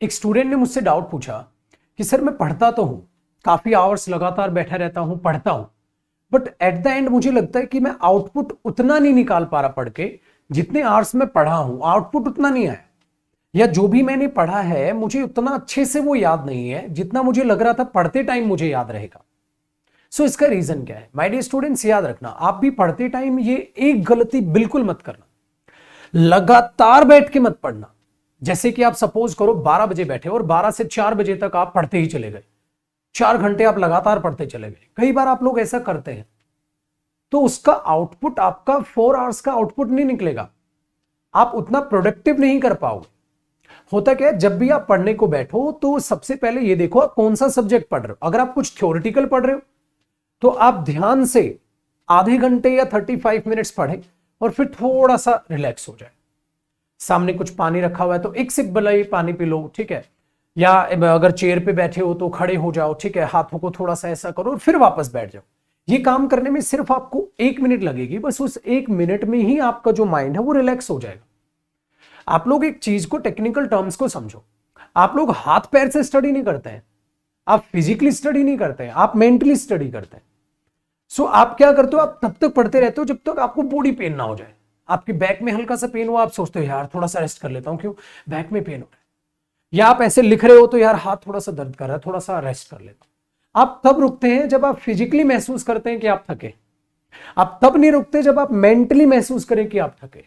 एक स्टूडेंट ने मुझसे डाउट पूछा कि सर मैं पढ़ता तो हूं, काफी आवर्स लगातार बैठा रहता हूं, पढ़ता हूं, बट एट द एंड मुझे लगता है कि मैं आउटपुट उतना नहीं निकाल पा रहा पढ़ के, जितने आवर्स में पढ़ा हूं आउटपुट उतना नहीं आया, या जो भी मैंने पढ़ा है मुझे उतना अच्छे से वो याद नहीं है जितना मुझे लग रहा था पढ़ते टाइम मुझे याद रहेगा। सो इसका रीजन क्या है? माय डियर स्टूडेंट्स, याद रखना, आप भी पढ़ते टाइम ये एक गलती बिल्कुल मत करना, लगातार बैठ के मत पढ़ना। जैसे कि आप सपोज करो 12 बजे बैठे और 12 से 4 बजे तक आप पढ़ते ही चले गए, 4 घंटे आप लगातार पढ़ते चले गए। कई बार आप लोग ऐसा करते हैं, तो उसका आउटपुट आपका 4 आवर्स का आउटपुट नहीं निकलेगा, आप उतना प्रोडक्टिव नहीं कर पाओगे। होता क्या है, जब भी आप पढ़ने को बैठो तो सबसे पहले ये देखो आप कौन सा सब्जेक्ट पढ़ रहे हो। अगर आप कुछ थ्योरेटिकल पढ़ रहे हो तो आप ध्यान से आधे घंटे या 35 मिनट्स पढ़ें और फिर थोड़ा सा रिलैक्स हो जाए। सामने कुछ पानी रखा हुआ है तो एक सिप भले पानी पी लो, ठीक है, या अगर चेयर पे बैठे हो तो खड़े हो जाओ, ठीक है, हाथों को थोड़ा सा ऐसा करो और फिर वापस बैठ जाओ। ये काम करने में सिर्फ आपको 1 मिनट लगेगी, बस उस 1 मिनट में ही आपका जो माइंड है वो रिलैक्स हो जाएगा। आप लोग एक चीज को, टेक्निकल टर्म्स को समझो, आप लोग हाथ पैर से स्टडी नहीं करते हैं, आप फिजिकली स्टडी नहीं करते हैं, आप मेंटली स्टडी करते हैं। सो आप क्या करते हो, आप तब तक पढ़ते रहते हो जब तक आपको बॉडी पेन ना हो जाए। आपके बैक में हल्का सा पेन हो, आप सोचते हो यार थोड़ा सा रेस्ट कर लेता हूं, क्यों, बैक में पेन हो रहा है। या आप ऐसे लिख रहे हो तो यार हाथ थोड़ा सा दर्द कर रहा है, थोड़ा सा रेस्ट कर लेता हूं। आप तब रुकते हैं जब आप फिजिकली महसूस करते हैं कि आप थके। आप तब नहीं रुकते जब आप मेंटली महसूस करें कि आप थके।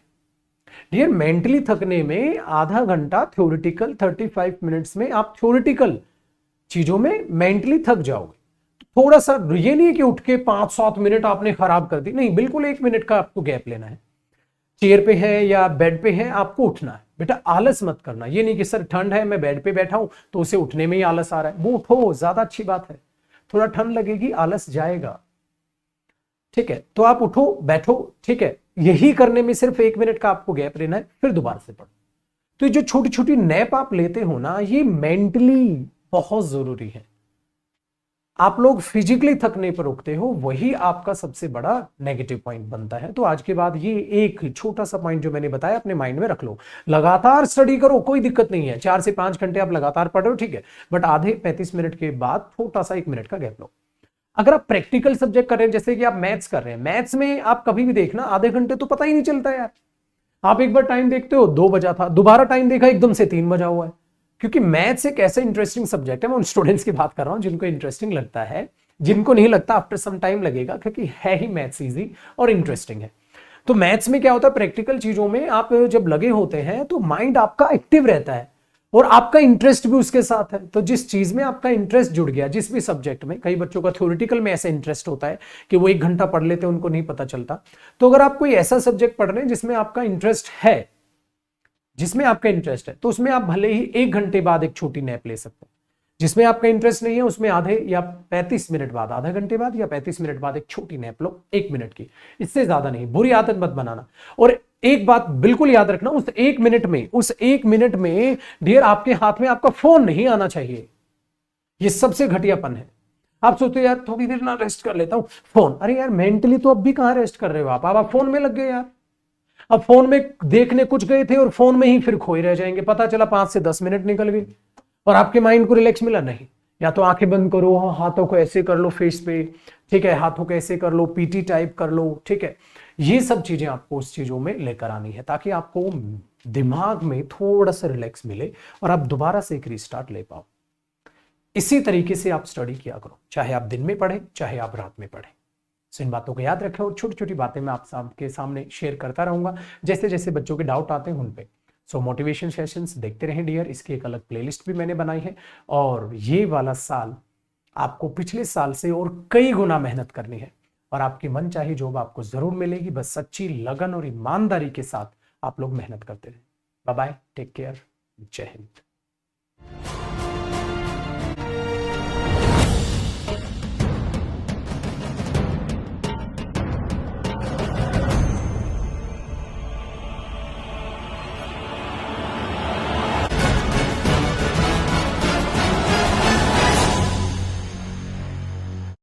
डियर, मेंटली थकने में आधा घंटा थ्योरेटिकल, 35 मिनट्स में आप थ्योरेटिकल चीजों में मेंटली थक जाओगे। थोड़ा सा ये नहीं कि उठ के 5-7 मिनट आपने खराब कर दी, नहीं, बिल्कुल 1 मिनट का आपको गैप लेना है। चेयर पे है या बेड पे है, आपको उठना है। बेटा आलस मत करना, ये नहीं कि सर ठंड है मैं बेड पे बैठा हूं तो उसे उठने में ही आलस आ रहा है, वो उठो, ज्यादा अच्छी बात है। थोड़ा ठंड लगेगी, आलस जाएगा, ठीक है, तो आप उठो बैठो, ठीक है। यही करने में सिर्फ 1 मिनट का आपको गैप लेना है, फिर दोबारा से पढ़ो। तो ये जो छोटी छोटी नैप आप लेते हो ना, ये मेंटली बहुत जरूरी है। आप लोग फिजिकली थकने पर रुकते हो, वही आपका सबसे बड़ा नेगेटिव पॉइंट बनता है। तो आज के बाद ये एक छोटा सा पॉइंट जो मैंने बताया अपने माइंड में रख लो। लगातार स्टडी करो, कोई दिक्कत नहीं है, 4 से 5 घंटे आप लगातार पढ़ रहे हो, ठीक है, बट आधे 35 मिनट के बाद छोटा सा 1 मिनट का गैप लो। अगर आप प्रैक्टिकल सब्जेक्ट कर रहे हैं, जैसे कि आप मैथ्स कर रहे हैं, मैथ्स में आप कभी भी देखना आधे घंटे तो पता ही नहीं चलता यार। आप एक बार टाइम देखते हो 2 बजा था, दोबारा टाइम देखा एकदम से 3 बजा हुआ है। क्योंकि मैथ्स एक ऐसा इंटरेस्टिंग सब्जेक्ट है, मैं उन स्टूडेंट्स की बात कर रहा हूं जिनको इंटरेस्टिंग लगता है, जिनको नहीं लगता आफ्टर सम टाइम लगेगा, क्योंकि है ही मैथ्स इजी और इंटरेस्टिंग है। तो मैथ्स में क्या होता है, प्रैक्टिकल चीजों में आप जब लगे होते हैं तो माइंड आपका एक्टिव रहता है और आपका इंटरेस्ट भी उसके साथ है। तो जिस चीज में आपका इंटरेस्ट जुड़ गया, जिस भी सब्जेक्ट में, कई बच्चों का थ्योरेटिकल में ऐसा इंटरेस्ट होता है कि वो 1 घंटा पढ़ लेते हैं, उनको नहीं पता चलता। तो अगर आप कोई ऐसा सब्जेक्ट पढ़ रहे हैं जिसमें आपका इंटरेस्ट है, तो उसमें आप भले ही 1 घंटे बाद एक छोटी नैप ले सकते हैं। जिसमें आपका इंटरेस्ट नहीं है उसमें आधे या 35 मिनट बाद, आधा घंटे बाद या 35 मिनट बाद एक छोटी नैप लो, 1 मिनट की, इससे ज्यादा नहीं। बुरी आदत मत बनाना। और एक बात बिल्कुल याद रखना, उस 1 मिनट में डियर आपके हाथ में आपका फोन नहीं आना चाहिए। ये सबसे घटियापन है। आप सोचते यार थोड़ी देर ना रेस्ट कर लेता हूं, फोन, अरे यार मेंटली तो अब भी कहां रेस्ट कर रहे हो आप फोन में लग गए यार। अब फोन में देखने कुछ गए थे और फोन में ही फिर खोए रह जाएंगे, पता चला 5 से 10 मिनट निकल गई और आपके माइंड को रिलैक्स मिला नहीं। या तो आंखें बंद करो, हाथों को ऐसे कर लो फेस पे, ठीक है, हाथों को ऐसे कर लो, पीटी टाइप कर लो, ठीक है। ये सब चीजें आपको उस चीजों में लेकर आनी है ताकि आपको दिमाग में थोड़ा सा रिलैक्स मिले और आप दोबारा से एक रिस्टार्ट ले पाओ। इसी तरीके से आप स्टडी किया करो, चाहे आप दिन में पढ़ें चाहे आप रात में पढ़ें। इन बातों को याद रखें और छोटी छोटी बातें मैं आप सबके सामने शेयर करता रहूंगा जैसे जैसे बच्चों के डाउट आते हैं उन पे। सो मोटिवेशन सेशंस देखते रहें डियर, इसकी एक अलग प्लेलिस्ट भी मैंने बनाई है। और ये वाला साल आपको पिछले साल से और कई गुना मेहनत करनी है और आपकी मन चाही जॉब आपको जरूर मिलेगी, बस सच्ची लगन और ईमानदारी के साथ आप लोग मेहनत करते रहें। बाय बाय, टेक केयर, जय हिंद।